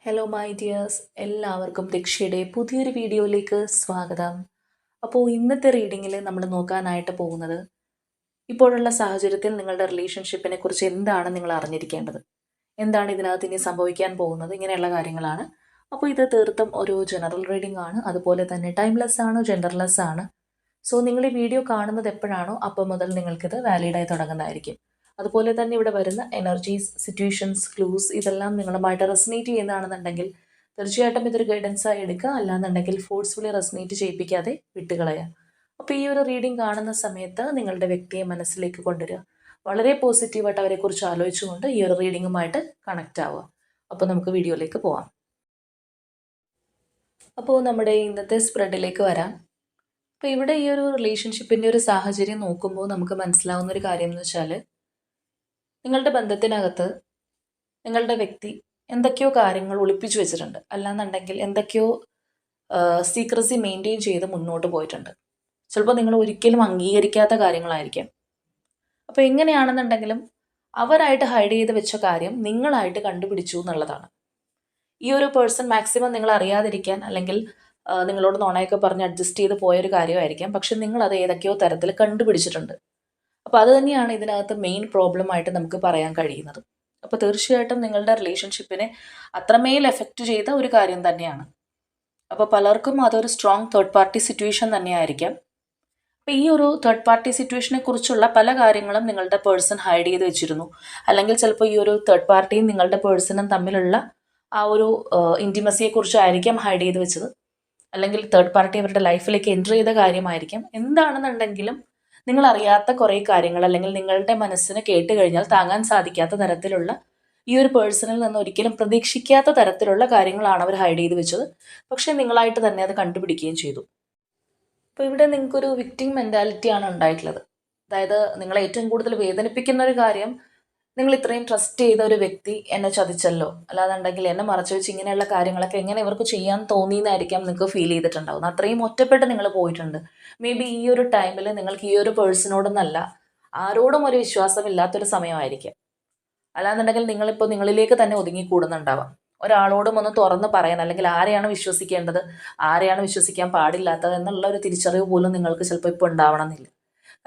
Hello my dears, എല്ലാവർക്കും ദീക്ഷയുടെ പുതിയൊരു വീഡിയോയിലേക്ക് സ്വാഗതം. അപ്പോൾ ഇന്നത്തെ റീഡിങ്ങിൽ നമ്മൾ നോക്കാനായിട്ട് പോകുന്നത് ഇപ്പോഴുള്ള സാഹചര്യത്തിൽ നിങ്ങളുടെ റിലേഷൻഷിപ്പിനെ കുറിച്ച് എന്താണ് നിങ്ങൾ അറിഞ്ഞിരിക്കേണ്ടത്, എന്താണ് ഇതിനകത്ത് ഇനി സംഭവിക്കാൻ പോകുന്നത്, ഇങ്ങനെയുള്ള കാര്യങ്ങളാണ്. അപ്പോൾ ഇത് തീർത്തും ഒരു ജനറൽ റീഡിംഗ് ആണ്, അതുപോലെ തന്നെ ടൈംലെസ് ആണ്, ജെൻഡർലെസ് ആണ്. സോ നിങ്ങൾ ഈ വീഡിയോ കാണുന്നത് എപ്പോഴാണോ അപ്പോൾ മുതൽ നിങ്ങൾക്കിത് വാലിഡായി തുടങ്ങുന്നതായിരിക്കും. അതുപോലെ തന്നെ ഇവിടെ വരുന്ന എനർജീസ്, സിറ്റുവേഷൻസ്, ക്ലൂസ് ഇതെല്ലാം നിങ്ങളുമായിട്ട് റെസനേറ്റ് ചെയ്യുന്നതാണെന്നുണ്ടെങ്കിൽ തീർച്ചയായിട്ടും ഇതൊരു ഗൈഡൻസായി എടുക്കുക. അല്ലാന്നുണ്ടെങ്കിൽ ഫോഴ്സ്ഫുള്ളി റെസനേറ്റ് ചെയ്യിപ്പിക്കാതെ വിട്ടുകളയുക. അപ്പോൾ ഈ ഒരു റീഡിംഗ് കാണുന്ന സമയത്ത് നിങ്ങളുടെ വ്യക്തിയെ മനസ്സിലേക്ക് കൊണ്ടുവരിക. വളരെ പോസിറ്റീവായിട്ട് അവരെക്കുറിച്ച് ആലോചിച്ചുകൊണ്ട് ഈ ഒരു റീഡിങ്ങുമായിട്ട് കണക്റ്റ് ആവുക. അപ്പോൾ നമുക്ക് വീഡിയോയിലേക്ക് പോവാം. അപ്പോൾ നമ്മുടെ ഇന്നത്തെ സ്പ്രെഡിലേക്ക് വരാം. അപ്പോൾ ഇവിടെ ഈ ഒരു റിലേഷൻഷിപ്പിൻ്റെ ഒരു സാഹചര്യം നോക്കുമ്പോൾ നമുക്ക് മനസ്സിലാവുന്ന ഒരു കാര്യം എന്ന് വെച്ചാൽ, നിങ്ങളുടെ ബന്ധത്തിനകത്ത് നിങ്ങളുടെ വ്യക്തി എന്തൊക്കെയോ കാര്യങ്ങൾ ഒളിപ്പിച്ചു വെച്ചിട്ടുണ്ട്, അല്ലാന്നുണ്ടെങ്കിൽ എന്തൊക്കെയോ സീക്രസി മെയിൻറ്റെയിൻ ചെയ്ത് മുന്നോട്ട് പോയിട്ടുണ്ട്. ചിലപ്പോൾ നിങ്ങൾ ഒരിക്കലും അംഗീകരിക്കാത്ത കാര്യങ്ങളായിരിക്കാം. അപ്പോൾ എങ്ങനെയാണെന്നുണ്ടെങ്കിലും അവരായിട്ട് ഹൈഡ് ചെയ്ത് വെച്ച കാര്യം നിങ്ങളായിട്ട് കണ്ടുപിടിച്ചു എന്നുള്ളതാണ്. ഈ ഒരു പേഴ്സൺ മാക്സിമം നിങ്ങൾ അറിയാതിരിക്കാൻ, അല്ലെങ്കിൽ നിങ്ങളോട് നുണയൊക്കെ പറഞ്ഞ് അഡ്ജസ്റ്റ് ചെയ്ത് പോയൊരു കാര്യമായിരിക്കാം. പക്ഷെ നിങ്ങളത് ഏതൊക്കെയോ തരത്തിൽ കണ്ടുപിടിച്ചിട്ടുണ്ട്. അപ്പോൾ അത് തന്നെയാണ് ഇതിനകത്ത് മെയിൻ പ്രോബ്ലം ആയിട്ട് നമുക്ക് പറയാൻ കഴിയുന്നത്. അപ്പോൾ തീർച്ചയായിട്ടും നിങ്ങളുടെ റിലേഷൻഷിപ്പിനെ അത്രമേൽ എഫക്റ്റ് ചെയ്ത ഒരു കാര്യം തന്നെയാണ്. അപ്പോൾ പലർക്കും അതൊരു സ്ട്രോങ് തേർഡ് പാർട്ടി സിറ്റുവേഷൻ തന്നെയായിരിക്കാം. അപ്പോൾ ഈ ഒരു തേർഡ് പാർട്ടി സിറ്റുവേഷനെ കുറിച്ചുള്ള പല കാര്യങ്ങളും നിങ്ങളുടെ പേഴ്സൺ ഹൈഡ് ചെയ്ത് വെച്ചിരുന്നു. അല്ലെങ്കിൽ ചിലപ്പോൾ ഈ ഒരു തേർഡ് പാർട്ടിയും നിങ്ങളുടെ പേഴ്സണും തമ്മിലുള്ള ആ ഒരു ഇൻറ്റിമസിയെക്കുറിച്ചായിരിക്കാം ഹൈഡ് ചെയ്ത് വെച്ചത്. അല്ലെങ്കിൽ തേർഡ് പാർട്ടി അവരുടെ ലൈഫിലേക്ക് എൻ്റർ ചെയ്ത കാര്യമായിരിക്കാം. എന്താണെന്നുണ്ടെങ്കിലും നിങ്ങൾ അറിയാത്ത കുറേ കാര്യങ്ങൾ, അല്ലെങ്കിൽ നിങ്ങളുടെ മനസ്സിന് കേട്ട് കഴിഞ്ഞാൽ താങ്ങാൻ സാധിക്കാത്ത തരത്തിലുള്ള, ഈ ഒരു പേഴ്സണിൽ നിന്ന് ഒരിക്കലും പ്രതീക്ഷിക്കാത്ത തരത്തിലുള്ള കാര്യങ്ങളാണ് അവർ ഹൈഡ് ചെയ്ത് വെച്ചത്. പക്ഷേ നിങ്ങളായിട്ട് തന്നെ അത് കണ്ടുപിടിക്കുകയും ചെയ്തു. അപ്പോൾ ഇവിടെ നിങ്ങൾക്കൊരു വിക്ടിം മെൻറ്റാലിറ്റിയാണ് ഉണ്ടായിട്ടുള്ളത്. അതായത് നിങ്ങളെ ഏറ്റവും കൂടുതൽ വേദനിപ്പിക്കുന്ന ഒരു കാര്യം, നിങ്ങൾ ഇത്രയും ട്രസ്റ്റ് ചെയ്ത ഒരു വ്യക്തി എന്നെ ചതിച്ചല്ലോ, അല്ലാന്നുണ്ടെങ്കിൽ എന്നെ മറച്ചു വെച്ച് ഇങ്ങനെയുള്ള കാര്യങ്ങളൊക്കെ എങ്ങനെ ഇവർക്ക് ചെയ്യാൻ തോന്നിയെന്നായിരിക്കാം നിങ്ങൾക്ക് ഫീൽ ചെയ്തിട്ടുണ്ടാവുന്നത്. അത്രയും ഒറ്റപ്പെട്ട് നിങ്ങൾ പോയിട്ടുണ്ട്. മേ ബി ഈ ഒരു ടൈമിൽ നിങ്ങൾക്ക് ഈ ഒരു പേഴ്സണോടൊന്നല്ല, ആരോടും ഒരു വിശ്വാസമില്ലാത്തൊരു സമയമായിരിക്കാം. അല്ലാന്നുണ്ടെങ്കിൽ നിങ്ങളിപ്പോൾ നിങ്ങളിലേക്ക് തന്നെ ഒതുങ്ങിക്കൂടുന്നുണ്ടാവാം. ഒരാളോടും ഒന്ന് തുറന്ന് പറയാൻ, അല്ലെങ്കിൽ ആരെയാണ് വിശ്വസിക്കേണ്ടത്, ആരെയാണ് വിശ്വസിക്കാൻ പാടില്ലാത്തത് എന്നുള്ള ഒരു തിരിച്ചറിവ് പോലും നിങ്ങൾക്ക് ചിലപ്പോൾ ഇപ്പോൾ ഉണ്ടാവണമെന്നില്ല.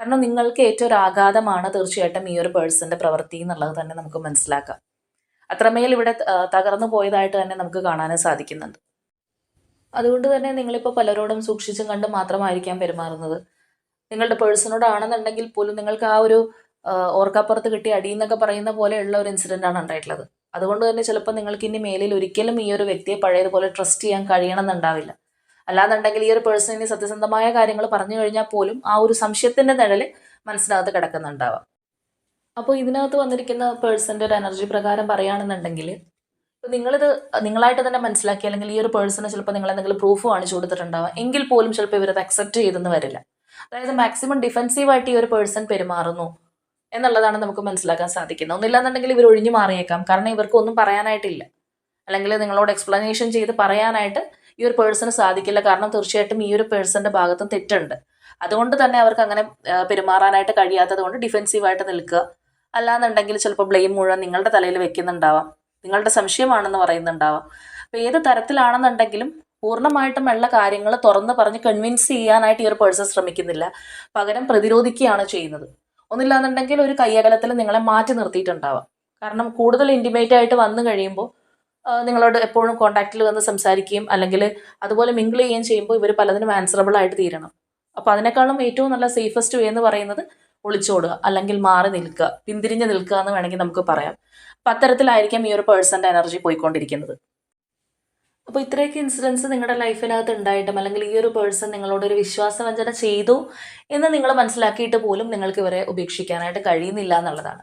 കാരണം നിങ്ങൾക്ക് ഏറ്റവും ഒരു ആഘാതമാണ് തീർച്ചയായിട്ടും ഈ ഒരു പേഴ്സൻ്റെ പ്രവൃത്തി എന്നുള്ളത് തന്നെ നമുക്ക് മനസ്സിലാക്കാം. അത്രമേൽ ഇവിടെ തകർന്നു പോയതായിട്ട് തന്നെ നമുക്ക് കാണാനും സാധിക്കുന്നുണ്ട്. അതുകൊണ്ട് തന്നെ നിങ്ങളിപ്പോൾ പലരോടും സൂക്ഷിച്ചും കണ്ടും മാത്രമായിരിക്കാം പെരുമാറുന്നത്. നിങ്ങളുടെ പേഴ്സണോടാണെന്നുണ്ടെങ്കിൽ പോലും നിങ്ങൾക്ക് ആ ഒരു ഓർക്കാപ്പുറത്ത് കിട്ടിയ അടി എന്നൊക്കെ പറയുന്ന പോലെയുള്ള ഒരു ഇൻസിഡൻ്റ് ആണ് ഉണ്ടായിട്ടുള്ളത്. അതുകൊണ്ട് തന്നെ ചിലപ്പോൾ നിങ്ങൾക്ക് ഇനി മേലിൽ ഒരിക്കലും ഈ ഒരു വ്യക്തിയെ പഴയതുപോലെ ട്രസ്റ്റ് ചെയ്യാൻ കഴിയണമെന്നുണ്ടാവില്ല. അല്ലാന്നുണ്ടെങ്കിൽ ഈ ഒരു പേഴ്സണിന് സത്യസന്ധമായ കാര്യങ്ങൾ പറഞ്ഞു കഴിഞ്ഞാൽ പോലും ആ ഒരു സംശയത്തിൻ്റെ നിഴൽ മനസ്സിനകത്ത് കിടക്കുന്നുണ്ടാവാം. അപ്പോൾ ഇതിനകത്ത് വന്നിരിക്കുന്ന പേഴ്സൻ്റെ ഒരു എനർജി പ്രകാരം പറയുകയാണെന്നുണ്ടെങ്കിൽ, ഇപ്പോൾ നിങ്ങളായിട്ട് തന്നെ മനസ്സിലാക്കി, അല്ലെങ്കിൽ ഈ ഒരു പേഴ്സണ് ചിലപ്പോൾ നിങ്ങൾ എന്തെങ്കിലും പ്രൂഫ് കാണിച്ചു കൊടുത്തിട്ടുണ്ടാവാം. എങ്കിൽ പോലും ചിലപ്പോൾ ഇവരത് അക്സെപ്റ്റ് ചെയ്തെന്ന് വരില്ല. അതായത് മാക്സിമം ഡിഫെൻസീവായിട്ട് ഈ ഒരു പേഴ്സൺ പെരുമാറുന്നു എന്നുള്ളതാണ് നമുക്ക് മനസ്സിലാക്കാൻ സാധിക്കുന്നത്. ഒന്നില്ലാന്നുണ്ടെങ്കിൽ ഇവർ ഒഴിഞ്ഞു മാറിയേക്കാം. കാരണം ഇവർക്ക് ഒന്നും പറയാനായിട്ടില്ല, അല്ലെങ്കിൽ നിങ്ങളോട് എക്സ്പ്ലനേഷൻ ചെയ്ത് പറയാനായിട്ട് ഈ ഒരു പേഴ്സണ് സാധിക്കില്ല. കാരണം തീർച്ചയായിട്ടും ഈ ഒരു പേഴ്സൻ്റെ ഭാഗത്തും തെറ്റുണ്ട്. അതുകൊണ്ട് തന്നെ അവർക്ക് അങ്ങനെ പെരുമാറാനായിട്ട് കഴിയാത്തത് കൊണ്ട് ഡിഫെൻസീവായിട്ട് നിൽക്കുക. അല്ലാന്നുണ്ടെങ്കിൽ ചിലപ്പോൾ ബ്ലെയിം മുഴുവൻ നിങ്ങളുടെ തലയിൽ വെക്കുന്നുണ്ടാവാം, നിങ്ങളുടെ സംശയമാണെന്ന് പറയുന്നുണ്ടാവാം. അപ്പോൾ ഏത് തരത്തിലാണെന്നുണ്ടെങ്കിലും പൂർണ്ണമായിട്ടും ഉള്ള കാര്യങ്ങൾ തുറന്ന് പറഞ്ഞ് കൺവിൻസ് ചെയ്യാനായിട്ട് ഈ ഒരു പേഴ്സൺ ശ്രമിക്കുന്നില്ല. പകരം പ്രതിരോധിക്കുകയാണ് ചെയ്യുന്നത്. ഒന്നില്ലാന്നുണ്ടെങ്കിൽ ഒരു കയ്യകലത്തിൽ നിങ്ങളെ മാറ്റി നിർത്തിയിട്ടുണ്ടാവാം. കാരണം കൂടുതൽ ഇൻറ്റിമേറ്റ് ആയിട്ട് വന്നു കഴിയുമ്പോൾ നിങ്ങളോട് എപ്പോഴും കോൺടാക്റ്റിൽ വന്ന് സംസാരിക്കുകയും അല്ലെങ്കിൽ അതുപോലെ മിങ്കിൾ ചെയ്യുകയും ചെയ്യുമ്പോൾ ഇവർ പലതിനും ആൻസറബിൾ ആയിട്ട് തീരണം. അപ്പോൾ അതിനേക്കാളും ഏറ്റവും നല്ല സേഫസ്റ്റ് വേ എന്ന് പറയുന്നത് ഒളിച്ചോടുക, അല്ലെങ്കിൽ മാറി നിൽക്കുക, പിന്തിരിഞ്ഞ് നിൽക്കുക എന്ന് വേണമെങ്കിൽ നമുക്ക് പറയാം. അപ്പം അത്തരത്തിലായിരിക്കും ഈ ഒരു പേഴ്സൻ്റെ എനർജി പോയിക്കൊണ്ടിരിക്കുന്നത്. അപ്പോൾ ഇത്രയൊക്കെ ഇൻസിഡൻസ് നിങ്ങളുടെ ലൈഫിനകത്ത് ഉണ്ടായിട്ടും, അല്ലെങ്കിൽ ഈ ഒരു പേഴ്സൺ നിങ്ങളോടൊരു വിശ്വാസവഞ്ചന ചെയ്തു എന്ന് നിങ്ങൾ മനസ്സിലാക്കിയിട്ട് പോലും നിങ്ങൾക്ക് ഇവരെ ഉപേക്ഷിക്കാനായിട്ട് കഴിയുന്നില്ല എന്നുള്ളതാണ്.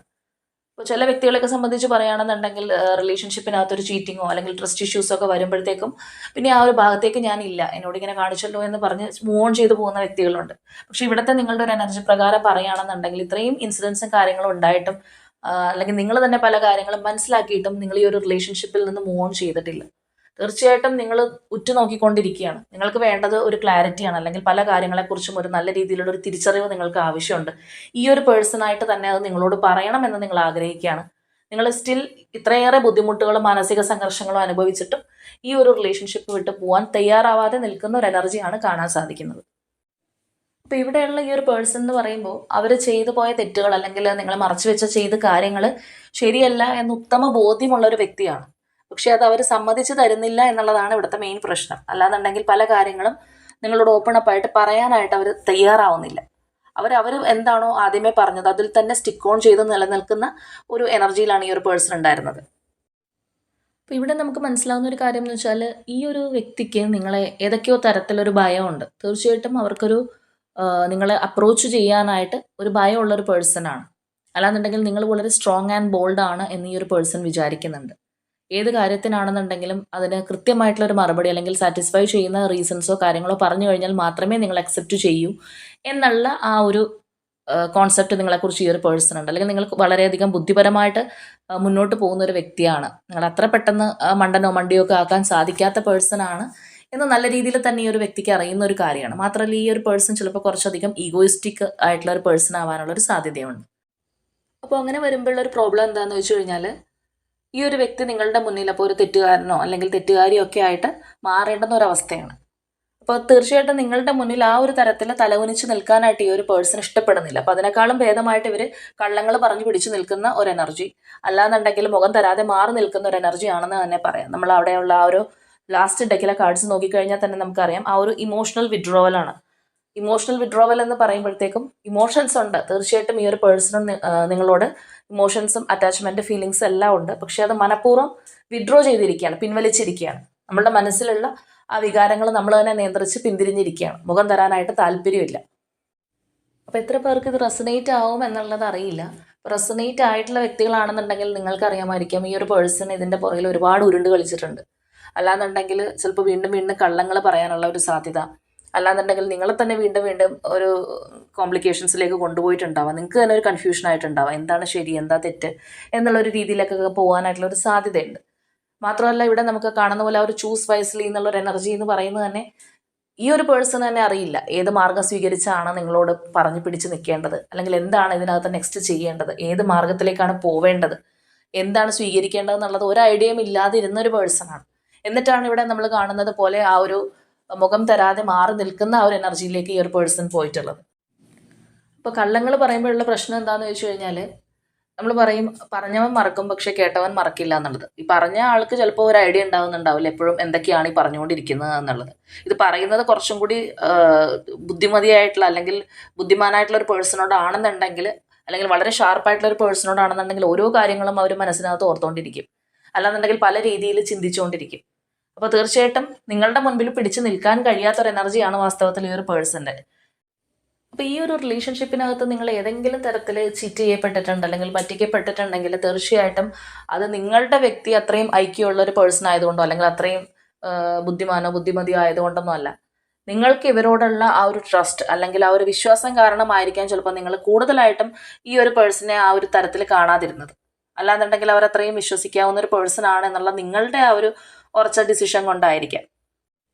ഇപ്പോൾ ചില വ്യക്തികളെയൊക്കെ സംബന്ധിച്ച് പറയുകയാണെന്നുണ്ടെങ്കിൽ റിലേഷൻഷിപ്പിനകത്തൊരു ചീറ്റിങ്ങോ അല്ലെങ്കിൽ ട്രസ്റ്റ് ഇഷ്യൂസോ ഒക്കെ വരുമ്പോഴത്തേക്കും പിന്നെ ആ ഒരു ഭാഗത്തേക്ക് ഞാനില്ല, എന്നോട് ഇങ്ങനെ കാണിച്ചല്ലോ എന്ന് പറഞ്ഞ് മൂവ് ഓൺ ചെയ്തു പോകുന്ന വ്യക്തികളുണ്ട്. പക്ഷേ ഇവിടുത്തെ നിങ്ങളുടെ ഒരു എനർജി പ്രകാരം പറയുകയാണെന്നുണ്ടെങ്കിൽ ഇത്രയും ഇൻസിഡൻസും കാര്യങ്ങളും ഉണ്ടായിട്ടും, അല്ലെങ്കിൽ നിങ്ങൾ തന്നെ പല കാര്യങ്ങളും മനസ്സിലാക്കിയിട്ടും നിങ്ങൾ ഈ ഒരു റിലേഷൻഷിപ്പിൽ നിന്ന് മൂവ് ഓൺ ചെയ്തിട്ടില്ല. തീർച്ചയായിട്ടും നിങ്ങൾ ഉറ്റുനോക്കിക്കൊണ്ടിരിക്കുകയാണ്. നിങ്ങൾക്ക് വേണ്ടത് ഒരു ക്ലാരിറ്റിയാണ്, അല്ലെങ്കിൽ പല കാര്യങ്ങളെക്കുറിച്ചും ഒരു നല്ല രീതിയിലുള്ള ഒരു തിരിച്ചറിവ് നിങ്ങൾക്ക് ആവശ്യമുണ്ട്. ഈ ഒരു പേഴ്സണായിട്ട് തന്നെ അത് നിങ്ങളോട് പറയണമെന്ന് നിങ്ങൾ ആഗ്രഹിക്കുകയാണ്. നിങ്ങൾ സ്റ്റിൽ ഇത്രയേറെ ബുദ്ധിമുട്ടുകളും മാനസിക സംഘർഷങ്ങളും അനുഭവിച്ചിട്ടും ഈ ഒരു റിലേഷൻഷിപ്പ് വിട്ട് പോകാൻ തയ്യാറാവാതെ നിൽക്കുന്ന ഒരു എനർജിയാണ് കാണാൻ സാധിക്കുന്നത്. അപ്പോൾ ഇവിടെയുള്ള ഈ ഒരു പേഴ്സൺ എന്ന് പറയുമ്പോൾ അവർ ചെയ്തു പോയ തെറ്റുകൾ അല്ലെങ്കിൽ നിങ്ങൾ മറച്ചു വെച്ച ചെയ്ത കാര്യങ്ങൾ ശരിയല്ല എന്ന് ഉത്തമ ബോധ്യമുള്ള ഒരു വ്യക്തിയാണ്. പക്ഷെ അത് അവർ സമ്മതിച്ചു തരുന്നില്ല എന്നുള്ളതാണ് ഇവിടുത്തെ മെയിൻ പ്രശ്നം. അല്ലാന്നുണ്ടെങ്കിൽ പല കാര്യങ്ങളും നിങ്ങളോട് ഓപ്പൺ അപ്പ് ആയിട്ട് പറയാനായിട്ട് അവർ തയ്യാറാവുന്നില്ല. അവർ എന്താണോ ആദ്യമേ പറഞ്ഞത് അതിൽ തന്നെ സ്റ്റിക്ക് ഓൺ ചെയ്ത് നിലനിൽക്കുന്ന ഒരു എനർജിയിലാണ് ഈ ഒരു പേഴ്സൺ ഉണ്ടായിരുന്നത്. അപ്പോൾ ഇവിടെ നമുക്ക് മനസ്സിലാവുന്ന ഒരു കാര്യം എന്ന് വെച്ചാൽ ഈ ഒരു വ്യക്തിക്ക് നിങ്ങളെ ഏതൊക്കെയോ തരത്തിലൊരു ഭയമുണ്ട്. തീർച്ചയായിട്ടും അവർക്കൊരു നിങ്ങളെ അപ്രോച്ച് ചെയ്യാനായിട്ട് ഒരു ഭയമുള്ളൊരു പേഴ്സണാണ്. അല്ലാന്നുണ്ടെങ്കിൽ നിങ്ങൾ വളരെ സ്ട്രോങ് ആൻഡ് ബോൾഡ് ആണ് എന്ന് ഈ ഒരു പേഴ്സൺ വിചാരിക്കുന്നുണ്ട്. ഏത് കാര്യത്തിനാണെന്നുണ്ടെങ്കിലും അതിന് കൃത്യമായിട്ടുള്ളൊരു മറുപടി അല്ലെങ്കിൽ സാറ്റിസ്ഫൈ ചെയ്യുന്ന റീസൺസോ കാര്യങ്ങളോ പറഞ്ഞു കഴിഞ്ഞാൽ മാത്രമേ നിങ്ങൾ അക്സെപ്റ്റ് ചെയ്യൂ എന്നുള്ള ആ ഒരു കോൺസെപ്റ്റ് നിങ്ങളെക്കുറിച്ച് ഈ ഒരു പേഴ്സൺ ഉണ്ട്. അല്ലെങ്കിൽ നിങ്ങൾ വളരെയധികം ബുദ്ധിപരമായിട്ട് മുന്നോട്ട് പോകുന്ന ഒരു വ്യക്തിയാണ്. നിങ്ങൾ അത്ര പെട്ടെന്ന് മണ്ടനോ മണ്ടിയോ ഒക്കെ ആക്കാൻ സാധിക്കാത്ത പേഴ്സൺ ആണ് എന്ന് നല്ല രീതിയിൽ തന്നെ ഈ ഒരു വ്യക്തിക്ക് അറിയുന്ന ഒരു കാര്യമാണ്. മാത്രമല്ല ഈ ഒരു പേഴ്സൺ ചിലപ്പോൾ കുറച്ചധികം ഈഗോയിസ്റ്റിക് ആയിട്ടുള്ള ഒരു പേഴ്സൺ ആവാനുള്ള ഒരു സാധ്യതയുണ്ട്. അപ്പോൾ അങ്ങനെ വരുമ്പോഴുള്ള ഒരു പ്രോബ്ലം എന്താണെന്ന് വെച്ച് കഴിഞ്ഞാൽ ഈ ഒരു വ്യക്തി നിങ്ങളുടെ മുന്നിൽ അപ്പോൾ ഒരു തെറ്റുകാരനോ അല്ലെങ്കിൽ തെറ്റുകാരിയോ ഒക്കെ ആയിട്ട് മാറേണ്ടുന്ന ഒരവസ്ഥയാണ്. അപ്പോൾ തീർച്ചയായിട്ടും നിങ്ങളുടെ മുന്നിൽ ആ ഒരു തരത്തിൽ തലകുനിച്ച് നിൽക്കാനായിട്ട് ഈ ഒരു പേഴ്സൺ ഇഷ്ടപ്പെടുന്നില്ല. അപ്പോൾ അതിനേക്കാളും ഭേദമായിട്ട് ഇവർ കള്ളങ്ങൾ പറഞ്ഞു പിടിച്ചു നിൽക്കുന്ന ഒരു എനർജി, അല്ലാന്നുണ്ടെങ്കിൽ മുഖം തരാതെ മാറി നിൽക്കുന്ന ഒരു എനർജി ആണെന്ന് തന്നെ പറയാം. നമ്മൾ അവിടെയുള്ള ആ ഒരു ലാസ്റ്റ് ഡെക്കിലെ കാർഡ്സ് നോക്കിക്കഴിഞ്ഞാൽ തന്നെ നമുക്കറിയാം ആ ഒരു ഇമോഷണൽ വിഡ്രോവലാണ്. ഇമോഷണൽ വിഡ്രോവൽ എന്ന് പറയുമ്പോഴത്തേക്കും ഇമോഷൻസ് ഉണ്ട്. തീർച്ചയായിട്ടും ഈ ഒരു പേഴ്സണും നിങ്ങളോട് ഇമോഷൻസും അറ്റാച്ച്മെൻറ്റ് ഫീലിങ്സും എല്ലാം ഉണ്ട്. പക്ഷേ അത് മനഃപൂർവ്വം വിഡ്രോ ചെയ്തിരിക്കുകയാണ്, പിൻവലിച്ചിരിക്കുകയാണ്. നമ്മളുടെ മനസ്സിലുള്ള ആ വികാരങ്ങൾ നമ്മൾ തന്നെ നിയന്ത്രിച്ച് പിന്തിരിഞ്ഞിരിക്കുകയാണ്. മുഖം തരാനായിട്ട് താല്പര്യമില്ല. അപ്പോൾ എത്ര പേർക്ക് ഇത് റെസനേറ്റ് ആവും എന്നുള്ളത് അറിയില്ല. റെസനേറ്റ് ആയിട്ടുള്ള വ്യക്തികളാണെന്നുണ്ടെങ്കിൽ നിങ്ങൾക്കറിയാമായിരിക്കാം ഈ ഒരു പേഴ്സൺ ഇതിൻ്റെ പുറകിൽ ഒരുപാട് ഉരുണ്ട് കളിച്ചിട്ടുണ്ട്. അല്ലാന്നുണ്ടെങ്കിൽ ചിലപ്പോൾ വീണ്ടും വീണ്ടും കള്ളങ്ങൾ പറയാനുള്ള ഒരു സാധ്യത, അല്ലാന്നുണ്ടെങ്കിൽ നിങ്ങളെ തന്നെ വീണ്ടും വീണ്ടും ഒരു കോംപ്ലിക്കേഷൻസിലേക്ക് കൊണ്ടുപോയിട്ടുണ്ടാവാം. നിങ്ങൾക്ക് തന്നെ ഒരു കൺഫ്യൂഷൻ ആയിട്ടുണ്ടാവാം എന്താണ് ശരി എന്താ തെറ്റ് എന്നുള്ളൊരു രീതിയിലൊക്കെ പോകാനായിട്ടുള്ള ഒരു സാധ്യതയുണ്ട്. മാത്രമല്ല ഇവിടെ നമുക്ക് കാണുന്ന പോലെ ഒരു ചൂസ് വൈസ്ലി എന്നുള്ളൊരു എനർജി എന്ന് പറയുന്നത് തന്നെ ഈ ഒരു പേഴ്സൺ തന്നെ അറിയില്ല ഏത് മാർഗം സ്വീകരിച്ചാണ് നിങ്ങളോട് പറഞ്ഞു പിടിച്ച് നിൽക്കേണ്ടത്, അല്ലെങ്കിൽ എന്താണ് ഇതിനകത്ത് നെക്സ്റ്റ് ചെയ്യേണ്ടത്, ഏത് മാർഗത്തിലേക്കാണ് പോവേണ്ടത്, എന്താണ് സ്വീകരിക്കേണ്ടത് എന്നുള്ളത് ഒരു ഐഡിയയും ഇല്ലാതിരുന്നൊരു പേഴ്സണാണ്. എന്നിട്ടാണ് ഇവിടെ നമ്മൾ കാണുന്നത് പോലെ ആ ഒരു മുഖം തരാതെ മാറി നിൽക്കുന്ന ആ ഒരു എനർജിയിലേക്ക് ഈ ഒരു പേഴ്സൺ പോയിട്ടുള്ളത്. അപ്പോൾ കള്ളങ്ങൾ പറയുമ്പോഴുള്ള പ്രശ്നം എന്താണെന്ന് ചോദിച്ചു കഴിഞ്ഞാൽ നമ്മൾ പറയും പറഞ്ഞവൻ മറക്കും പക്ഷെ കേട്ടവൻ മറക്കില്ല എന്നുള്ളത്. ഈ പറഞ്ഞ ആൾക്ക് ചിലപ്പോൾ ഒരു ഐഡിയ ഉണ്ടാവുന്നുണ്ടാവില്ല എപ്പോഴും എന്തൊക്കെയാണ് ഈ പറഞ്ഞുകൊണ്ടിരിക്കുന്നത് എന്നുള്ളത്. ഇത് പറയുന്നത് കുറച്ചും കൂടി ബുദ്ധിമതിയായിട്ടുള്ള അല്ലെങ്കിൽ ബുദ്ധിമാനായിട്ടുള്ള ഒരു പേഴ്സണോടാണെന്നുണ്ടെങ്കിൽ, അല്ലെങ്കിൽ വളരെ ഷാർപ്പായിട്ടുള്ള ഒരു പേഴ്സണോടാണെന്നുണ്ടെങ്കിൽ ഓരോ കാര്യങ്ങളും അവർ മനസ്സിനകത്ത് ഓർത്തുകൊണ്ടിരിക്കും, അല്ലാന്നുണ്ടെങ്കിൽ പല രീതിയിൽ ചിന്തിച്ചുകൊണ്ടിരിക്കും. അപ്പോൾ തീർച്ചയായിട്ടും നിങ്ങളുടെ മുൻപിൽ പിടിച്ചു നിൽക്കാൻ കഴിയാത്തൊരു എനർജിയാണ് വാസ്തവത്തിൽ ഈ ഒരു പേഴ്സൻ്റെ. അപ്പോൾ ഈ ഒരു റിലേഷൻഷിപ്പിനകത്ത് നിങ്ങൾ ഏതെങ്കിലും തരത്തിൽ ചീറ്റ് ചെയ്യപ്പെട്ടിട്ടുണ്ട് അല്ലെങ്കിൽ പറ്റിക്കപ്പെട്ടിട്ടുണ്ടെങ്കിൽ തീർച്ചയായിട്ടും അത് നിങ്ങളുടെ വ്യക്തി അത്രയും ഐക്യമുള്ള ഒരു പേഴ്സൺ ആയതുകൊണ്ടോ അല്ലെങ്കിൽ അത്രയും ബുദ്ധിമാനോ ബുദ്ധിമതിയോ ആയതുകൊണ്ടൊന്നും അല്ല. നിങ്ങൾക്ക് ഇവരോടുള്ള ആ ഒരു ട്രസ്റ്റ് അല്ലെങ്കിൽ ആ ഒരു വിശ്വാസം കാരണമായിരിക്കാം ചിലപ്പോൾ നിങ്ങൾ കൂടുതലായിട്ടും ഈ ഒരു പേഴ്സണെ ആ ഒരു തരത്തിൽ കാണാതിരുന്നത്. അല്ലാന്നുണ്ടെങ്കിൽ അവർ അത്രയും വിശ്വസിക്കാവുന്ന ഒരു പേഴ്സൺ ആണ് എന്നുള്ള നിങ്ങളുടെ ആ ഒരു ഉറച്ച ഡിസിഷൻ കൊണ്ടായിരിക്കാം.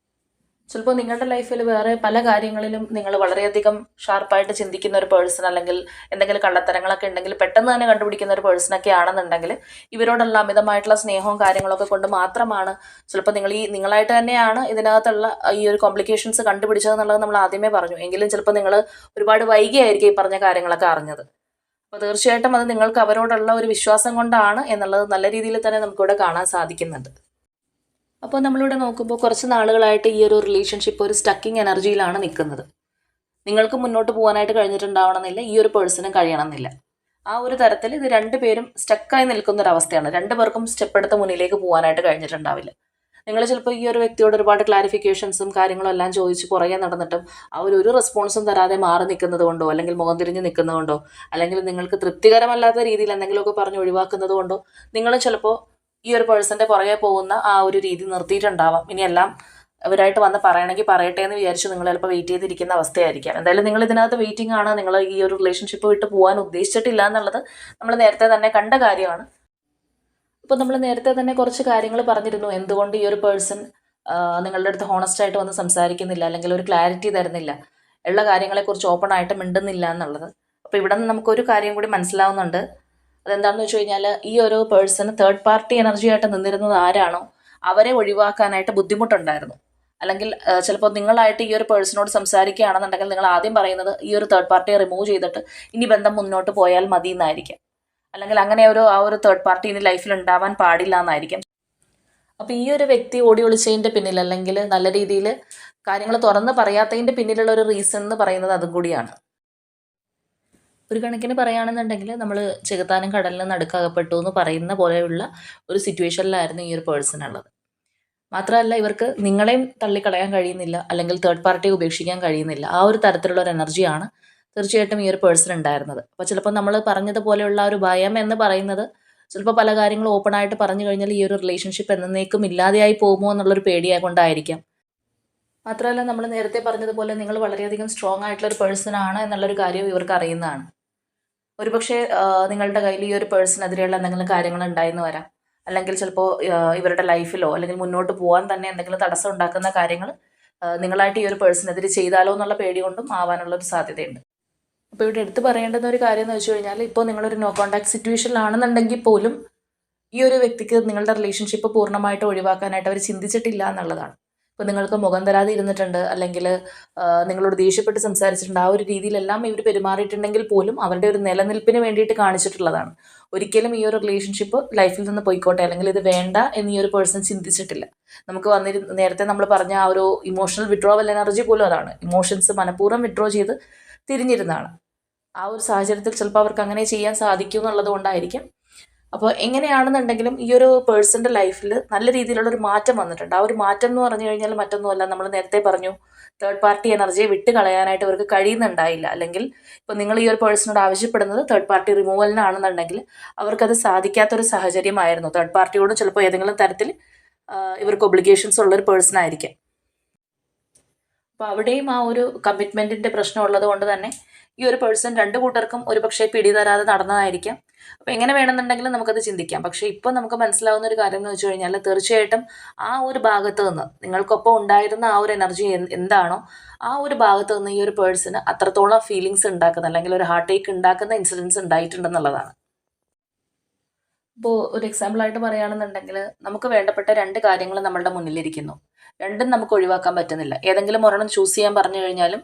ചിലപ്പോൾ നിങ്ങളുടെ ലൈഫിൽ വേറെ പല കാര്യങ്ങളിലും നിങ്ങൾ വളരെയധികം ഷാർപ്പായിട്ട് ചിന്തിക്കുന്ന ഒരു പേഴ്സൺ, അല്ലെങ്കിൽ എന്തെങ്കിലും കള്ളത്തരങ്ങളൊക്കെ ഉണ്ടെങ്കിൽ പെട്ടെന്ന് തന്നെ കണ്ടുപിടിക്കുന്ന ഒരു പേഴ്സണൊക്കെ ആണെന്നുണ്ടെങ്കിൽ ഇവരോടുള്ള അമിതമായിട്ടുള്ള സ്നേഹവും കാര്യങ്ങളൊക്കെ കൊണ്ട് മാത്രമാണ് ചിലപ്പോൾ നിങ്ങളായിട്ട് തന്നെയാണ് ഇതിനകത്തുള്ള ഈ ഒരു കോംപ്ലിക്കേഷൻസ് കണ്ടുപിടിച്ചതെന്നുള്ളത് നമ്മൾ ആദ്യമേ പറഞ്ഞു. എങ്കിലും ചിലപ്പോൾ നിങ്ങൾ ഒരുപാട് വൈകിയായിരിക്കും ഈ പറഞ്ഞ കാര്യങ്ങളൊക്കെ അറിഞ്ഞത്. അപ്പോൾ തീർച്ചയായിട്ടും അത് നിങ്ങൾക്ക് അവരോടുള്ള ഒരു വിശ്വാസം കൊണ്ടാണ് എന്നുള്ളത് നല്ല രീതിയിൽ തന്നെ നമുക്കിവിടെ കാണാൻ സാധിക്കുന്നുണ്ട്. അപ്പോൾ നമ്മളിവിടെ നോക്കുമ്പോൾ കുറച്ച് നാളുകളായിട്ട് ഈ ഒരു റിലേഷൻഷിപ്പ് ഒരു സ്റ്റക്കിങ് എനർജിയിലാണ് നിൽക്കുന്നത്. നിങ്ങൾക്ക് മുന്നോട്ട് പോകാനായിട്ട് കഴിഞ്ഞിട്ടുണ്ടാവണമെന്നില്ല, ഈ ഒരു പേഴ്സണും കഴിയണമെന്നില്ല. ആ ഒരു തരത്തിൽ ഇത് രണ്ടുപേരും സ്റ്റക്കായി നിൽക്കുന്ന ഒരു അവസ്ഥയാണ്. രണ്ടുപേർക്കും സ്റ്റെപ്പ് എടുത്ത് മുന്നിലേക്ക് പോകാനായിട്ട് കഴിഞ്ഞിട്ടുണ്ടാവില്ല. നിങ്ങൾ ചിലപ്പോൾ ഈ ഒരു വ്യക്തിയോട് ഒരുപാട് ക്ലാരിഫിക്കേഷൻസും കാര്യങ്ങളും എല്ലാം ചോദിച്ച് പുറകെ നടന്നിട്ടും ഒരു റെസ്പോൺസും തരാതെ മാറി നിൽക്കുന്നത് കൊണ്ടോ അല്ലെങ്കിൽ മുഖം തിരിഞ്ഞ് നിൽക്കുന്നത് കൊണ്ടോ അല്ലെങ്കിൽ നിങ്ങൾക്ക് തൃപ്തികരമല്ലാത്ത രീതിയിൽ എന്തെങ്കിലുമൊക്കെ പറഞ്ഞ് ഒഴിവാക്കുന്നത് കൊണ്ടോ നിങ്ങൾ ചിലപ്പോൾ ഈ ഒരു പേഴ്സൻ്റെ പുറകെ പോകുന്ന ആ ഒരു രീതി നിർത്തിയിട്ടുണ്ടാവാം. ഇനിയെല്ലാം അവരായിട്ട് വന്ന് പറയണമെങ്കിൽ പറയട്ടെ എന്ന് വിചാരിച്ച് നിങ്ങൾ ചിലപ്പോൾ വെയിറ്റ് ചെയ്തിരിക്കുന്ന അവസ്ഥയായിരിക്കാം. എന്തായാലും നിങ്ങൾ ഇതിനകത്ത് വെയിറ്റിംഗ് ആണ്. നിങ്ങൾ ഈ ഒരു റിലേഷൻഷിപ്പ് വിട്ട് പോകാൻ ഉദ്ദേശിച്ചിട്ടില്ല എന്നുള്ളത് നമ്മൾ നേരത്തെ തന്നെ കണ്ട കാര്യമാണ്. ഇപ്പോൾ നമ്മൾ നേരത്തെ തന്നെ കുറച്ച് കാര്യങ്ങൾ പറഞ്ഞിരുന്നു എന്തുകൊണ്ട് ഈ ഒരു പേഴ്സൺ നിങ്ങളുടെ അടുത്ത് ഹോണസ്റ്റായിട്ട് വന്ന് സംസാരിക്കുന്നില്ല അല്ലെങ്കിൽ ഒരു ക്ലാരിറ്റി തരുന്നില്ല, ഉള്ള കാര്യങ്ങളെക്കുറിച്ച് ഓപ്പൺ ആയിട്ട് മിണ്ടുന്നില്ല എന്നുള്ളത്. അപ്പോൾ ഇവിടെ നിന്ന് നമുക്കൊരു കാര്യം കൂടി മനസ്സിലാവുന്നുണ്ട്. അതെന്താണെന്ന് വെച്ച് കഴിഞ്ഞാൽ ഈ ഒരു പേഴ്സൺ തേർഡ് പാർട്ടി എനർജി ആയിട്ട് നിന്നിരുന്നത് ആരാണോ അവരെ ഒഴിവാക്കാനായിട്ട് ബുദ്ധിമുട്ടുണ്ടായിരുന്നു. അല്ലെങ്കിൽ ചിലപ്പോൾ നിങ്ങളായിട്ട് ഈ ഒരു പേഴ്സണോട് സംസാരിക്കുകയാണെന്നുണ്ടെങ്കിൽ നിങ്ങൾ ആദ്യം പറയുന്നത് ഈ ഒരു തേർഡ് പാർട്ടിയെ റിമൂവ് ചെയ്തിട്ട് ഇനി ബന്ധം മുന്നോട്ട് പോയാൽ മതി എന്നായിരിക്കും. അല്ലെങ്കിൽ അങ്ങനെ ആ ഒരു തേർഡ് പാർട്ടി ഇനി ലൈഫിൽ ഉണ്ടാവാൻ പാടില്ല എന്നായിരിക്കും. അപ്പോൾ ഈ ഒരു വ്യക്തി ഓടി ഒളിച്ചതിൻ്റെ പിന്നിൽ അല്ലെങ്കിൽ നല്ല രീതിയിൽ കാര്യങ്ങൾ തുറന്ന് പറയാത്തതിൻ്റെ പിന്നിലുള്ള ഒരു റീസൺ എന്ന് പറയുന്നത് അതും കൂടിയാണ്. ഒരു കണക്കിന് പറയുകയാണെന്നുണ്ടെങ്കിൽ നമ്മൾ ചെകുത്താനും കടലിനും നടുക്കകപ്പെട്ടു എന്ന് പറയുന്ന പോലെയുള്ള ഒരു സിറ്റുവേഷനിലായിരുന്നു ഈ ഒരു പേഴ്സൺ ഉള്ളത്. മാത്രമല്ല ഇവർക്ക് നിങ്ങളെയും തള്ളിക്കളയാൻ കഴിയുന്നില്ല, അല്ലെങ്കിൽ തേർഡ് പാർട്ടിയെ ഉപേക്ഷിക്കാൻ കഴിയുന്നില്ല. ആ ഒരു തരത്തിലുള്ള ഒരു എനർജിയാണ് തീർച്ചയായിട്ടും ഈ ഒരു പേഴ്സൺ ഉണ്ടായിരുന്നത്. അപ്പോൾ ചിലപ്പോൾ നമ്മൾ പറഞ്ഞതുപോലെയുള്ള ഒരു ഭയം എന്ന് പറയുന്നത് ചിലപ്പോൾ പല കാര്യങ്ങളും ഓപ്പൺ ആയിട്ട് പറഞ്ഞു കഴിഞ്ഞാൽ ഈ ഒരു റിലേഷൻഷിപ്പ് എന്നേക്കും ഇല്ലാതെയായി പോകുമോ എന്നുള്ളൊരു പേടിയായ കൊണ്ടായിരിക്കാം. മാത്രമല്ല നമ്മൾ നേരത്തെ പറഞ്ഞതുപോലെ നിങ്ങൾ വളരെയധികം സ്ട്രോങ് ആയിട്ടുള്ള ഒരു പേഴ്സൺ ആണ് എന്നുള്ളൊരു കാര്യം ഇവർക്ക് അറിയുന്നതാണ്. ഒരുപക്ഷെ നിങ്ങളുടെ കയ്യിൽ ഈ ഒരു പേഴ്സണെതിരെയുള്ള എന്തെങ്കിലും കാര്യങ്ങൾ ഉണ്ടായെന്ന് വരാം, അല്ലെങ്കിൽ ചിലപ്പോൾ ഇവരുടെ ലൈഫിലോ അല്ലെങ്കിൽ മുന്നോട്ട് പോകാൻ തന്നെ എന്തെങ്കിലും തടസ്സം ഉണ്ടാക്കുന്ന കാര്യങ്ങൾ നിങ്ങളായിട്ട് ഈ ഒരു പേഴ്സണെതിരെ ചെയ്താലോ എന്നുള്ള പേടി കൊണ്ടും ആവാനുള്ള ഒരു സാധ്യതയുണ്ട്. അപ്പോൾ ഇവിടെ എടുത്ത് പറയേണ്ടുന്ന ഒരു കാര്യം എന്ന് വെച്ച് കഴിഞ്ഞാൽ ഇപ്പോൾ നിങ്ങളൊരു നോ കോൺടാക്ട് സിറ്റുവേഷനിലാണെന്നുണ്ടെങ്കിൽ പോലും ഈ ഒരു വ്യക്തിക്ക് നിങ്ങളുടെ റിലേഷൻഷിപ്പ് പൂർണ്ണമായിട്ട് ഒഴിവാക്കാനായിട്ട് അവർ ചിന്തിച്ചിട്ടില്ല എന്നുള്ളതാണ്. ഇപ്പോൾ നിങ്ങൾക്ക് മുഖം തരാതെ ഇരുന്നിട്ടുണ്ട്, അല്ലെങ്കിൽ നിങ്ങളോട് ദേഷ്യപ്പെട്ട് സംസാരിച്ചിട്ടുണ്ട്, ആ ഒരു രീതിയിലെല്ലാം ഇവർ പെരുമാറിയിട്ടുണ്ടെങ്കിൽ പോലും അവരുടെ ഒരു നിലനിൽപ്പിന് വേണ്ടിയിട്ട് കാണിച്ചിട്ടുള്ളതാണ്. ഒരിക്കലും ഈ ഒരു റിലേഷൻഷിപ്പ് ലൈഫിൽ നിന്ന് പോയിക്കോട്ടെ, അല്ലെങ്കിൽ ഇത് വേണ്ട എന്ന് ഈ ഒരു പേഴ്സൺ ചിന്തിച്ചിട്ടില്ല. നമുക്ക് നേരത്തെ നമ്മൾ പറഞ്ഞ ആ ഒരു ഇമോഷണൽ വിഡ്രോവൽ എനർജി പോലും അതാണ്. ഇമോഷൻസ് മനഃപൂർവ്വം വിഡ്രോ ചെയ്ത് തിരിഞ്ഞിരുന്നതാണ്. ആ ഒരു സാഹചര്യത്തിൽ ചിലപ്പോൾ അവർക്ക് അങ്ങനെ ചെയ്യാൻ സാധിക്കും എന്നുള്ളത് കൊണ്ടായിരിക്കും. അപ്പോൾ എങ്ങനെയാണെന്നുണ്ടെങ്കിലും ഈ ഒരു പേഴ്സൻ്റെ ലൈഫിൽ നല്ല രീതിയിലുള്ളൊരു മാറ്റം വന്നിട്ടുണ്ട്. ആ ഒരു മാറ്റം എന്ന് പറഞ്ഞു കഴിഞ്ഞാൽ മറ്റൊന്നുമല്ല, നമ്മൾ നേരത്തെ പറഞ്ഞു തേർഡ് പാർട്ടി എനർജിയെ വിട്ട് കളയാനായിട്ട് അവർക്ക് കഴിയുന്നുണ്ടായില്ല. അല്ലെങ്കിൽ ഇപ്പോൾ നിങ്ങൾ ഈ ഒരു പേഴ്സണോട് ആവശ്യപ്പെടുന്നത് തേർഡ് പാർട്ടി റിമൂവലിനാണെന്നുണ്ടെങ്കിൽ അവർക്കത് സാധിക്കാത്തൊരു സാഹചര്യമായിരുന്നു. തേർഡ് പാർട്ടിയോട് ചിലപ്പോൾ ഏതെങ്കിലും തരത്തിൽ ഇവർക്ക് ഒബ്ലിഗേഷൻസ് ഉള്ളൊരു പേഴ്സൺ ആയിരിക്കാം. അപ്പോൾ അവിടെയും ആ ഒരു കമ്മിറ്റ്മെൻറ്റിൻ്റെ പ്രശ്നം ഉള്ളത് കൊണ്ട് തന്നെ ഈ ഒരു പേഴ്സൺ രണ്ടു കൂട്ടർക്കും ഒരു പക്ഷേ പിടിതരാതെ നടന്നതായിരിക്കാം. അപ്പോൾ എങ്ങനെ വേണമെന്നുണ്ടെങ്കിലും നമുക്കത് ചിന്തിക്കാം. പക്ഷേ ഇപ്പോൾ നമുക്ക് മനസ്സിലാവുന്ന ഒരു കാര്യം എന്ന് വെച്ച് കഴിഞ്ഞാൽ തീർച്ചയായിട്ടും ആ ഒരു ഭാഗത്ത് നിന്ന് നിങ്ങൾക്കൊപ്പം ഉണ്ടായിരുന്ന ആ ഒരു എനർജി എന്താണോ ആ ഒരു ഭാഗത്ത് നിന്ന് ഈ ഒരു പേഴ്സണ് അത്രത്തോളം ഫീലിങ്സ് ഉണ്ടാക്കുന്ന അല്ലെങ്കിൽ ഒരു ഹാർട്ട് ടേക്ക് ഉണ്ടാക്കുന്ന ഇൻസിഡൻസ് ഉണ്ടായിട്ടുണ്ടെന്നുള്ളതാണ്. ഇപ്പോൾ ഒരു എക്സാമ്പിളായിട്ട് പറയുകയാണെന്നുണ്ടെങ്കിൽ നമുക്ക് വേണ്ടപ്പെട്ട രണ്ട് കാര്യങ്ങൾ നമ്മളുടെ മുന്നിലിരിക്കുന്നു. രണ്ടും നമുക്ക് ഒഴിവാക്കാൻ പറ്റുന്നില്ല. ഏതെങ്കിലും ഒരെണ്ണം ചൂസ് ചെയ്യാൻ പറഞ്ഞു കഴിഞ്ഞാലും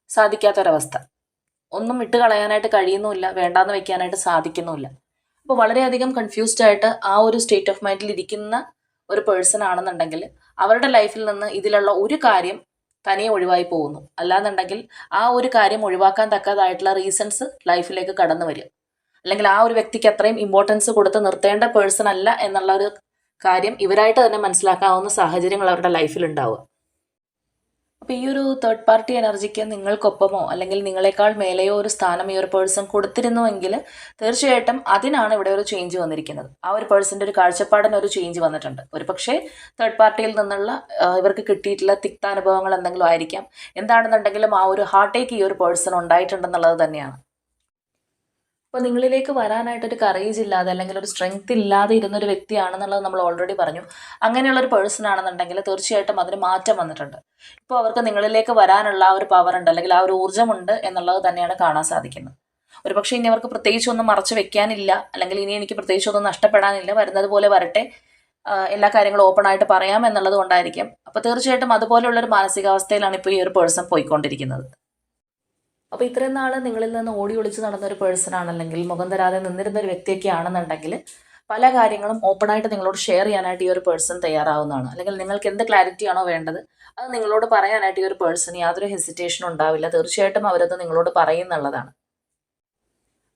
സാധിക്കാത്തൊരവസ്ഥ. ഒന്നും വിട്ട് കളയാനായിട്ട് കഴിയുന്നുമില്ല, വേണ്ടാന്ന് വെക്കാനായിട്ട് സാധിക്കുന്നുമില്ല. അപ്പോൾ വളരെയധികം കൺഫ്യൂസ്ഡ് ആയിട്ട് ആ ഒരു സ്റ്റേറ്റ് ഓഫ് മൈൻഡിൽ ഇരിക്കുന്ന ഒരു പേഴ്സൺ ആണെന്നുണ്ടെങ്കിൽ അവരുടെ ലൈഫിൽ നിന്ന് ഇതിലുള്ള ഒരു കാര്യം തനിയെ ഒഴിവായി പോകുന്നു. അല്ലാന്നുണ്ടെങ്കിൽ ആ ഒരു കാര്യം ഒഴിവാക്കാൻ തക്കതായിട്ടുള്ള റീസൺസ് ലൈഫിലേക്ക് കടന്നു വരും. അല്ലെങ്കിൽ ആ ഒരു വ്യക്തിക്ക് അത്രയും ഇമ്പോർട്ടൻസ് കൊടുത്ത് നിർത്തേണ്ട പേഴ്സൺ അല്ല എന്നുള്ള ഒരു കാര്യം ഇവരായിട്ട് തന്നെ മനസ്സിലാക്കാവുന്ന സാഹചര്യങ്ങൾ അവരുടെ ലൈഫിൽ ഉണ്ടാവുക. അപ്പോൾ ഈ ഒരു തേർഡ് പാർട്ടി എനർജിക്ക് നിങ്ങൾക്കൊപ്പമോ അല്ലെങ്കിൽ നിങ്ങളെക്കാൾ മേലെയോ ഒരു സ്ഥാനം ഈ ഒരു പേഴ്സൺ കൊടുത്തിരുന്നുവെങ്കിൽ തീർച്ചയായിട്ടും അതിനാണ് ഇവിടെ ഒരു ചേഞ്ച് വന്നിരിക്കുന്നത്. ആ ഒരു പേഴ്സൻ്റെ ഒരു കാഴ്ചപ്പാടിന് ഒരു ചേഞ്ച് വന്നിട്ടുണ്ട്. ഒരു പക്ഷേ തേർഡ് പാർട്ടിയിൽ നിന്നുള്ള ഇവർക്ക് കിട്ടിയിട്ടുള്ള തിക്താനുഭവങ്ങൾ എന്തെങ്കിലും ആയിരിക്കാം. എന്താണെന്നുണ്ടെങ്കിലും ആ ഒരു ഹാർട്ട് ടേക്ക് ഈ ഒരു പേഴ്സൺ ഉണ്ടായിട്ടുണ്ടെന്നുള്ളത് തന്നെയാണ്. അപ്പോൾ നിങ്ങളിലേക്ക് വരാനായിട്ടൊരു കറേജ് ഇല്ലാതെ അല്ലെങ്കിൽ ഒരു സ്ട്രെങ്ത് ഇല്ലാതെ ഇരുന്നൊരു വ്യക്തിയാണെന്നുള്ളത് നമ്മൾ ഓൾറെഡി പറഞ്ഞു. അങ്ങനെയുള്ളൊരു പേഴ്സൺ ആണെന്നുണ്ടെങ്കിൽ തീർച്ചയായിട്ടും അതിന് മാറ്റം വന്നിട്ടുണ്ട്. ഇപ്പോൾ അവർക്ക് നിങ്ങളിലേക്ക് വരാനുള്ള ആ ഒരു പവർ ഉണ്ട്, അല്ലെങ്കിൽ ആ ഒരു ഊർജ്ജമുണ്ട് എന്നുള്ളത് തന്നെയാണ് കാണാൻ സാധിക്കുന്നത്. ഒരു പക്ഷേ ഇനി അവർക്ക് പ്രത്യേകിച്ചൊന്നും മറച്ചു വെക്കാനില്ല, അല്ലെങ്കിൽ ഇനി എനിക്ക് പ്രത്യേകിച്ചൊന്നും നഷ്ടപ്പെടാനില്ല, വരുന്നത് പോലെ വരട്ടെ, എല്ലാ കാര്യങ്ങളും ഓപ്പൺ ആയിട്ട് പറയാം എന്നുള്ളത് കൊണ്ടായിരിക്കും. അപ്പോൾ തീർച്ചയായിട്ടും അതുപോലെയുള്ളൊരു മാനസികാവസ്ഥയിലാണ് ഇപ്പോൾ ഈ ഒരു പേഴ്സൺ പോയിക്കൊണ്ടിരിക്കുന്നത്. അപ്പോൾ ഇത്രയും നാൾ നിങ്ങളിൽ നിന്ന് ഓടി ഒളിച്ച് നടന്നൊരു പേഴ്സൺ ആണെല്ലെങ്കിൽ മുഖം തരാതെ നിന്നിരുന്ന ഒരു വ്യക്തിയൊക്കെ ആണെന്നുണ്ടെങ്കിൽ പല കാര്യങ്ങളും ഓപ്പണായിട്ട് നിങ്ങളോട് ഷെയർ ചെയ്യാനായിട്ട് ഈ ഒരു പേഴ്സൺ തയ്യാറാവുന്നതാണ്. അല്ലെങ്കിൽ നിങ്ങൾക്ക് എന്ത് ക്ലാരിറ്റി ആണോ വേണ്ടത് അത് നിങ്ങളോട് പറയാനായിട്ട് ഈ ഒരു പേഴ്സൺ യാതൊരു ഹെസിറ്റേഷനും ഉണ്ടാവില്ല. തീർച്ചയായിട്ടും അവരത് നിങ്ങളോട് പറയുന്നുള്ളതാണ്.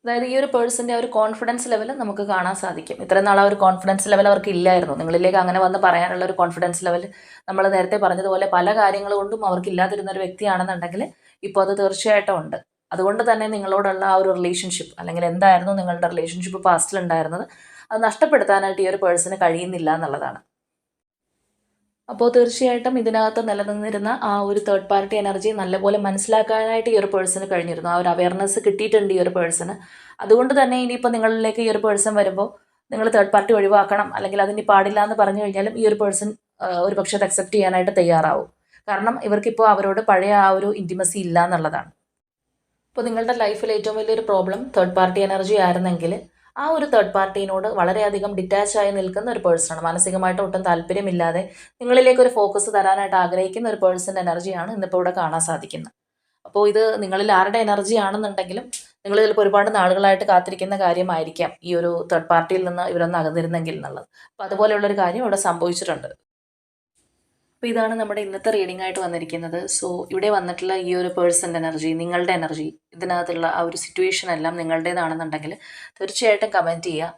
അതായത് ഈ ഒരു പേഴ്സൻ്റെ ആ ഒരു കോൺഫിഡൻസ് ലെവൽ നമുക്ക് കാണാൻ സാധിക്കും. ഇത്രയും നാൾ ആ ഒരു കോൺഫിഡൻസ് ലെവൽ അവർക്ക് ഇല്ലായിരുന്നു. നിങ്ങളിലേക്ക് അങ്ങനെ വന്ന് പറയാനുള്ള ഒരു കോൺഫിഡൻസ് ലെവൽ നമ്മൾ നേരത്തെ പറഞ്ഞതുപോലെ പല കാര്യങ്ങൾ കൊണ്ടും അവർക്ക് ഇല്ലാതിരുന്ന ഒരു വ്യക്തിയാണെന്നുണ്ടെങ്കിൽ ഇപ്പോൾ അത് തീർച്ചയായിട്ടും ഉണ്ട്. അതുകൊണ്ട് തന്നെ നിങ്ങളോടുള്ള ആ ഒരു റിലേഷൻഷിപ്പ്, അല്ലെങ്കിൽ എന്തായിരുന്നു നിങ്ങളുടെ റിലേഷൻഷിപ്പ് പാസ്റ്റിൽ ഉണ്ടായിരുന്നത്, അത് നഷ്ടപ്പെടുത്താനായിട്ട് ഈ ഒരു പേഴ്സണ് കഴിയുന്നില്ല എന്നുള്ളതാണ്. അപ്പോൾ തീർച്ചയായിട്ടും ഇതിനകത്ത് നിലനിന്നിരുന്ന ആ ഒരു തേർഡ് പാർട്ടി എനർജി നല്ലപോലെ മനസ്സിലാക്കാനായിട്ട് ഈ ഒരു പേഴ്സണ് കഴിഞ്ഞിരുന്നു. ആ ഒരു അവയർനെസ് കിട്ടിയിട്ടുണ്ട് ഈ ഒരു പേഴ്സണ്. അതുകൊണ്ട് തന്നെ ഇനിയിപ്പോൾ നിങ്ങളിലേക്ക് ഈ ഒരു പേഴ്സൺ വരുമ്പോൾ നിങ്ങൾ തേർഡ് പാർട്ടി ഒഴിവാക്കണം അല്ലെങ്കിൽ അതിന് പാടില്ല എന്ന് പറഞ്ഞു കഴിഞ്ഞാലും ഈ ഒരു പേഴ്സൺ ഒരു പക്ഷേ അത് അക്സെപ്റ്റ് ചെയ്യാനായിട്ട് തയ്യാറാവും. കാരണം ഇവർക്കിപ്പോൾ അവരോട് പഴയ ആ ഒരു ഇൻറ്റിമസി ഇല്ല എന്നുള്ളതാണ്. ഇപ്പോൾ നിങ്ങളുടെ ലൈഫിൽ ഏറ്റവും വലിയൊരു പ്രോബ്ലം തേർഡ് പാർട്ടി എനർജി ആയിരുന്നെങ്കിൽ ആ ഒരു തേർഡ് പാർട്ടീനോട് വളരെയധികം ഡിറ്റാച്ച് ആയി നിൽക്കുന്ന ഒരു പേഴ്സണാണ്. മാനസികമായിട്ട് ഒട്ടും താല്പര്യമില്ലാതെ നിങ്ങളിലേക്ക് ഒരു ഫോക്കസ് തരാനായിട്ട് ആഗ്രഹിക്കുന്ന ഒരു പേഴ്സൻ്റെ എനർജിയാണ് ഇന്നിപ്പോൾ ഇവിടെ കാണാൻ സാധിക്കുന്നത്. അപ്പോൾ ഇത് നിങ്ങളിൽ ആരുടെ എനർജി ആണെന്നുണ്ടെങ്കിലും നിങ്ങൾ ചിലപ്പോൾ ഒരുപാട് നാളുകളായിട്ട് കാത്തിരിക്കുന്ന കാര്യമായിരിക്കാം ഈ ഒരു തേർഡ് പാർട്ടിയിൽ നിന്ന് ഇവരൊന്ന് അകന്നിരുന്നെങ്കിൽ എന്നുള്ളത്. അപ്പോൾ അതുപോലെയുള്ളൊരു കാര്യം ഇവിടെ സംഭവിച്ചിട്ടുണ്ട്. അപ്പോൾ ഇതാണ് നമ്മുടെ ഇന്നത്തെ റീഡിംഗ് ആയിട്ട് വന്നിരിക്കുന്നത്. സോ ഇവിടെ വന്നിട്ടുള്ള ഈ ഒരു പേഴ്സൻ്റെ എനർജി, നിങ്ങളുടെ എനർജി, ഇതിനകത്തുള്ള ആ ഒരു സിറ്റുവേഷൻ എല്ലാം നിങ്ങളുടേതാണെന്നുണ്ടെങ്കിൽ തീർച്ചയായിട്ടും കമൻറ്റ് ചെയ്യുക.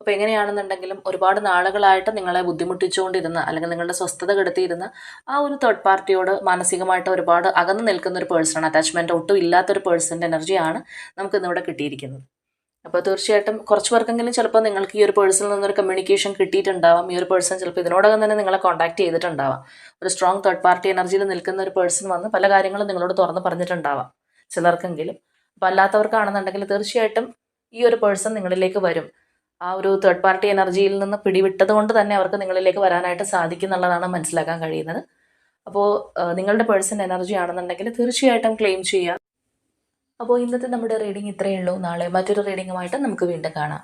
അപ്പോൾ എങ്ങനെയാണെന്നുണ്ടെങ്കിലും ഒരുപാട് നാളുകളായിട്ട് നിങ്ങളെ ബുദ്ധിമുട്ടിച്ചുകൊണ്ടിരുന്ന അല്ലെങ്കിൽ നിങ്ങളുടെ സ്വസ്ഥത കെടുത്തിയിരുന്ന ആ ഒരു തേർഡ് പാർട്ടിയോട് മാനസികമായിട്ട് ഒരുപാട് അകന്നു നിൽക്കുന്ന ഒരു പേഴ്സണാണ്, അറ്റാച്ച്മെൻറ്റ് ഒട്ടും ഇല്ലാത്തൊരു പേഴ്സൻ്റെ എനർജിയാണ് നമുക്ക് ഇന്നിവിടെ കിട്ടിയിരിക്കുന്നത്. അപ്പോൾ തീർച്ചയായിട്ടും കുറച്ച് പേർക്കെങ്കിലും ചിലപ്പോൾ നിങ്ങൾക്ക് ഈ ഒരു പേഴ്സണിൽ നിന്നൊരു കമ്മ്യൂണിക്കേഷൻ കിട്ടിയിട്ടുണ്ടാവാം. ഈ ഒരു പേഴ്സൺ ചിലപ്പോൾ ഇതിനോടകം തന്നെ നിങ്ങളെ കോൺടാക്ട് ചെയ്തിട്ടുണ്ടാവാം. ഒരു സ്ട്രോങ് തേർഡ് പാർട്ടി എനർജിയിൽ നിൽക്കുന്ന ഒരു പേഴ്സൺ വന്ന് പല കാര്യങ്ങളും നിങ്ങളോട് തുറന്ന് പറഞ്ഞിട്ടുണ്ടാവാം ചിലർക്കെങ്കിലും. അപ്പോൾ അല്ലാത്തവർക്കാണെന്നുണ്ടെങ്കിൽ തീർച്ചയായിട്ടും ഈ ഒരു പേഴ്സൺ നിങ്ങളിലേക്ക് വരും. ആ ഒരു തേർഡ് പാർട്ടി എനർജിയിൽ നിന്ന് പിടിവിട്ടത് കൊണ്ട് തന്നെ അവർക്ക് നിങ്ങളിലേക്ക് വരാനായിട്ട് സാധിക്കും എന്നുള്ളതാണ് മനസ്സിലാക്കാൻ കഴിയുന്നത്. അപ്പോൾ നിങ്ങളുടെ പേഴ്സൺ എനർജി ആണെന്നുണ്ടെങ്കിൽ തീർച്ചയായിട്ടും ക്ലെയിം ചെയ്യുക. അപ്പോൾ ഇന്നത്തെ നമ്മുടെ റീഡിംഗ് ഇത്രയേ ഉള്ളൂ. നാളെ മറ്റൊരു റീഡിങ്ങുമായിട്ട് നമുക്ക് വീണ്ടും കാണാം.